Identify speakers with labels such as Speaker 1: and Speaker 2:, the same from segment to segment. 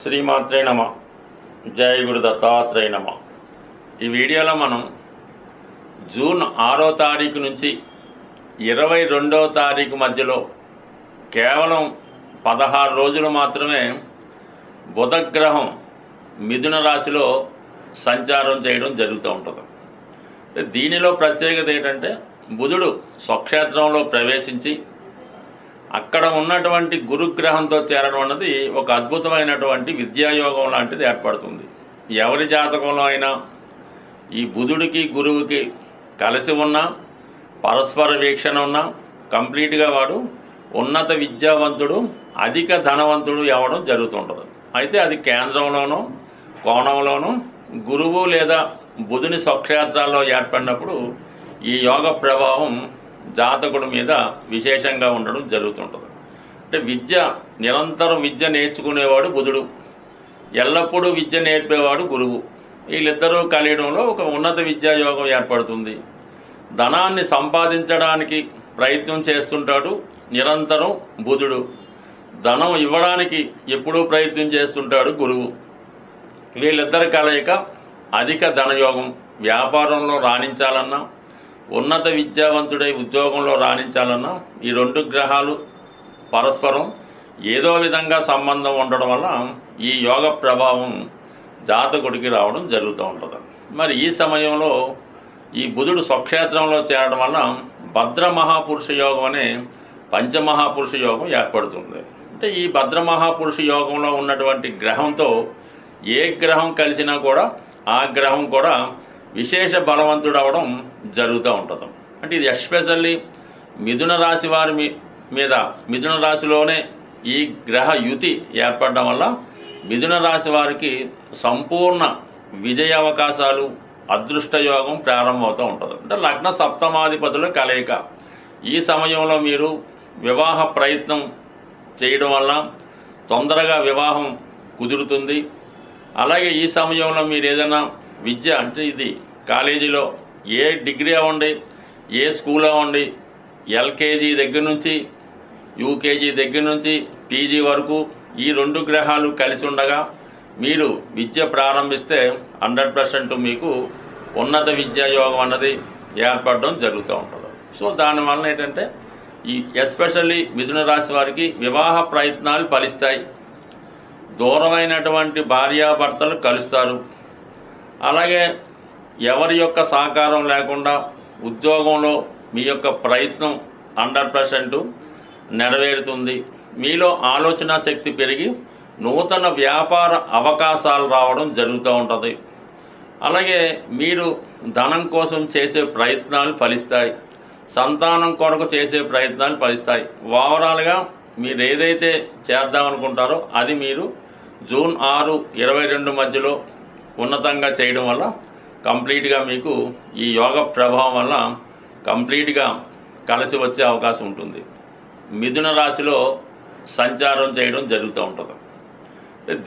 Speaker 1: శ్రీమాత్రే నమ. జయ గురు దత్తాత్రేయ నమ. ఈ వీడియోలో మనం జూన్ 6వ తారీఖు నుంచి 22వ తారీఖు మధ్యలో కేవలం 16 రోజులు మాత్రమే బుధగ్రహం మిథున రాశిలో సంచారం చేయడం జరుగుతూ ఉంటుంది. దీనిలో ప్రత్యేకత ఏంటంటే బుధుడు స్వక్షేత్రంలో ప్రవేశించి అక్కడ ఉన్నటువంటి గురుగ్రహంతో చేరడం అన్నది ఒక అద్భుతమైనటువంటి విద్యాయోగం లాంటిది ఏర్పడుతుంది. ఎవరి జాతకంలో అయినా ఈ బుధుడికి గురువుకి కలిసి ఉన్నా, పరస్పర వీక్షణ ఉన్నా కంప్లీట్గా వాడు ఉన్నత విద్యావంతుడు, అధిక ధనవంతుడు అవ్వడం జరుగుతుంటుంది. అయితే అది కేంద్రంలోనూ కోణంలోనూ గురువు లేదా బుధుని స్వక్షేత్రాల్లో ఏర్పడినప్పుడు ఈ యోగ ప్రభావం జాతకుడి మీద విశేషంగా ఉండడం జరుగుతుంటుంది. అంటే నిరంతరం విద్య నేర్చుకునేవాడు బుధుడు, ఎల్లప్పుడూ విద్య నేర్పేవాడు గురువు. వీళ్ళిద్దరూ కలియడంలో ఒక ఉన్నత విద్యాయోగం ఏర్పడుతుంది. ధనాన్ని సంపాదించడానికి ప్రయత్నం చేస్తుంటాడు నిరంతరం బుధుడు, ధనం ఇవ్వడానికి ఎప్పుడూ ప్రయత్నం చేస్తుంటాడు గురువు. వీళ్ళిద్దరి కలయిక అధిక ధనయోగం. వ్యాపారంలో రాణించాలన్నా, ఉన్నత విద్యావంతుడై ఉద్యోగంలో రాణించాలన్నా ఈ రెండు గ్రహాలు పరస్పరం ఏదో విధంగా సంబంధం ఉండడం వల్ల ఈ యోగ ప్రభావం జాతకుడికి రావడం జరుగుతూ ఉంటుంది. మరి ఈ సమయంలో ఈ బుధుడు స్వక్షేత్రంలో చేరడం వల్ల భద్ర మహాపురుష యోగం అనే పంచమహాపురుష యోగం ఏర్పడుతుంది. అంటే ఈ భద్ర మహాపురుష యోగంలో ఉన్నటువంటి గ్రహంతో ఏ గ్రహం కలిసినా కూడా ఆ గ్రహం కూడా విశేష బలవంతుడు అవడం జరుగుతూ ఉంటుంది. అంటే ఇది ఎస్పెషల్లీ మిథున రాశి వారి మీద మిథున రాశిలోనే ఈ గ్రహ యుతి ఏర్పడడం వల్ల మిథున రాశి వారికి సంపూర్ణ విజయ అవకాశాలు, అదృష్టయోగం ప్రారంభమవుతూ ఉంటుంది. అంటే లగ్న సప్తమాధిపతుల కలయిక. ఈ సమయంలో మీరు వివాహ ప్రయత్నం చేయడం వల్ల తొందరగా వివాహం కుదురుతుంది. అలాగే ఈ సమయంలో మీరు ఏదైనా విద్య, అంటే ఇది కాలేజీలో ఏ డిగ్రీ అవ్వండి, ఏ స్కూల్ అవ్వండి, ఎల్కేజీ దగ్గర నుంచి యూకేజీ దగ్గర నుంచి పీజీ వరకు ఈ రెండు గ్రహాలు కలిసి ఉండగా మీరు విద్య ప్రారంభిస్తే 100% మీకు ఉన్నత విద్యాయోగం అన్నది ఏర్పడడం జరుగుతూ ఉంటుంది. సో దానివల్ల ఏంటంటే ఈ ఎస్పెషల్లీ మిథున రాశి వారికి వివాహ ప్రయత్నాలు ఫలిస్తాయి. దూరమైనటువంటి భార్యాభర్తలు కలుస్తారు. అలాగే ఎవరి యొక్క సహకారం లేకుండా ఉద్యోగంలో మీ యొక్క ప్రయత్నం 100% నెరవేరుతుంది. మీలో ఆలోచన శక్తి పెరిగి నూతన వ్యాపార అవకాశాలు రావడం జరుగుతూ ఉంటుంది. అలాగే మీరు ధనం కోసం చేసే ప్రయత్నాలు ఫలిస్తాయి. సంతానం కొరకు చేసే ప్రయత్నాలు ఫలిస్తాయి. ఓవరాల్గా మీరు ఏదైతే చేద్దామనుకుంటారో అది మీరు జూన్ 6, 22 మధ్యలో ఉన్నతంగా చేయడం వల్ల కంప్లీట్గా మీకు ఈ యోగ ప్రభావం వల్ల కంప్లీట్గా కలిసి వచ్చే అవకాశం ఉంటుంది. మిథున రాశిలో సంచారం చేయడం జరుగుతూ ఉంటుంది.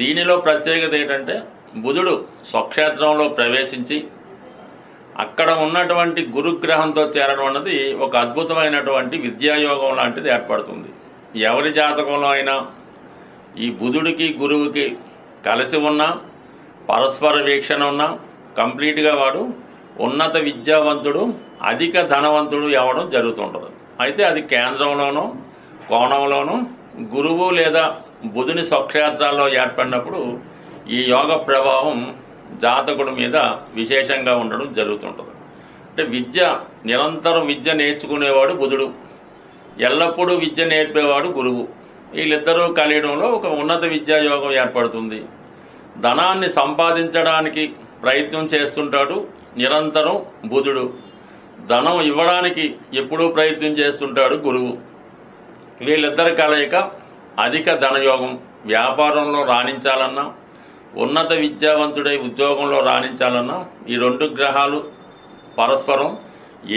Speaker 1: దీనిలో ప్రత్యేకత ఏంటంటే బుధుడు స్వక్షేత్రంలో ప్రవేశించి అక్కడ ఉన్నటువంటి గురుగ్రహంతో చేరడం అన్నది ఒక అద్భుతమైనటువంటి విద్యాయోగం లాంటిది ఏర్పడుతుంది. ఎవరి జాతకంలో అయినా ఈ బుధుడికి గురువుకి కలిసి ఉన్నా, పరస్పర వీక్షణ ఉన్నా కంప్లీట్గా వాడు ఉన్నత విద్యావంతుడు, అధిక ధనవంతుడు అవ్వడం జరుగుతుంటుంది. అయితే అది కేంద్రంలోనూ కోణంలోనూ గురువు లేదా బుధుని స్వక్షేత్రాల్లో ఏర్పడినప్పుడు ఈ యోగ ప్రభావం జాతకుడి మీద విశేషంగా ఉండడం జరుగుతుంటుంది. అంటే నిరంతరం విద్య నేర్చుకునేవాడు బుధుడు, ఎల్లప్పుడూ విద్య నేర్పేవాడు గురువు. వీళ్ళిద్దరూ కలియడంలో ఒక ఉన్నత విద్యాయోగం ఏర్పడుతుంది. ధనాన్ని సంపాదించడానికి ప్రయత్నం చేస్తుంటాడు నిరంతరం బుధుడు, ధనం ఇవ్వడానికి ఎప్పుడూ ప్రయత్నం చేస్తుంటాడు గురువు. వీళ్ళిద్దరి కలయిక అధిక ధనయోగం. వ్యాపారంలో రాణించాలన్నా, ఉన్నత విద్యావంతుడై ఉద్యోగంలో రాణించాలన్నా ఈ రెండు గ్రహాలు పరస్పరం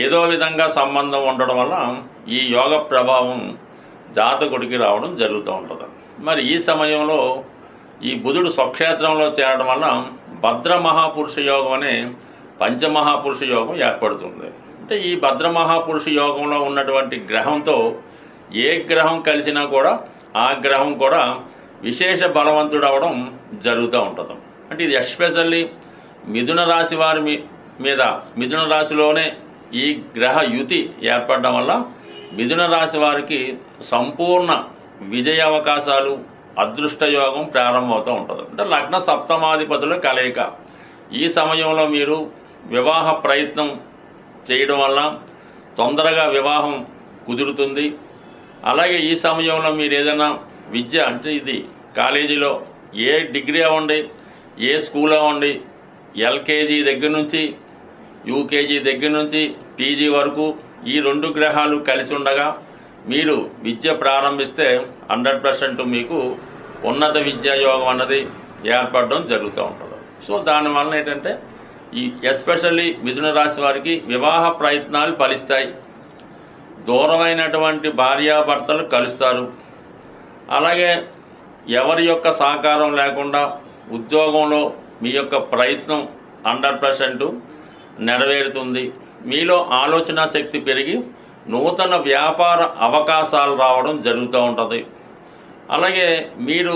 Speaker 1: ఏదో విధంగా సంబంధం ఉండడం వల్ల ఈ యోగ ప్రభావం జాతకుడికి రావడం జరుగుతూ ఉంటుంది. మరి ఈ సమయంలో ఈ బుధుడు స్వక్షేత్రంలో చేరడం వల్ల భద్ర మహాపురుష యోగం అనే పంచమహాపురుష యోగం ఏర్పడుతుంది. అంటే ఈ భద్ర మహాపురుష యోగంలో ఉన్నటువంటి గ్రహంతో ఏ గ్రహం కలిసినా కూడా ఆ గ్రహం కూడా విశేష బలవంతుడు అవడం జరుగుతూ ఉంటుంది. అంటే ఇది ఎస్పెషల్లీ మిథున రాశి వారి మీద మిథున రాశిలోనే ఈ గ్రహ యుతి ఏర్పడడం వల్ల మిథున రాశి వారికి సంపూర్ణ విజయ అవకాశాలు, అదృష్ట యోగం ప్రారంభమవుతూ ఉంటుంది. అంటే లగ్న సప్తమాధిపతుల కలయిక. ఈ సమయంలో మీరు వివాహ ప్రయత్నం చేయడం వల్ల తొందరగా వివాహం కుదురుతుంది. అలాగే ఈ సమయంలో మీరు ఏదైనా విద్య, అంటే ఇది కాలేజీలో ఏ డిగ్రీ అవ్వండి, ఏ స్కూల్ అవ్వండి, ఎల్కేజీ దగ్గర నుంచి యూకేజీ దగ్గర నుంచి పీజీ వరకు ఈ 2 గ్రహాలు కలిసి ఉండగా మీరు విద్య ప్రారంభిస్తే 100% మీకు ఉన్నత విద్యా యోగం అన్నది ఏర్పడడం జరుగుతూ ఉంటుంది. సో దానివల్ల ఏంటంటే ఈ ఎస్పెషల్లీ మిథున రాశి వారికి వివాహ ప్రయత్నాలు ఫలిస్తాయి. దూరమైనటువంటి భార్యాభర్తలు కలుస్తారు. అలాగే ఎవరి యొక్క సహకారం లేకుండా ఉద్యోగంలో మీ యొక్క ప్రయత్నం 100% నెరవేరుతుంది. మీలో ఆలోచన శక్తి పెరిగి నూతన వ్యాపార అవకాశాలు రావడం జరుగుతూ ఉంటుంది. అలాగే మీరు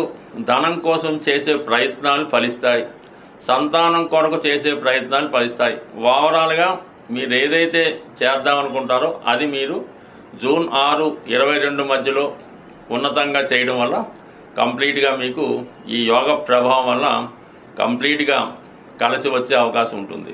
Speaker 1: ధనం కోసం చేసే ప్రయత్నాలు ఫలిస్తాయి. సంతానం కొరకు చేసే ప్రయత్నాలు ఫలిస్తాయి. ఓవరాల్గా మీరు ఏదైతే చేద్దామనుకుంటారో అది మీరు జూన్ 6, 22 మధ్యలో ఉన్నతంగా చేయడం వల్ల కంప్లీట్గా మీకు ఈ యోగ ప్రభావం వల్ల కంప్లీట్గా కలిసి వచ్చే అవకాశం ఉంటుంది.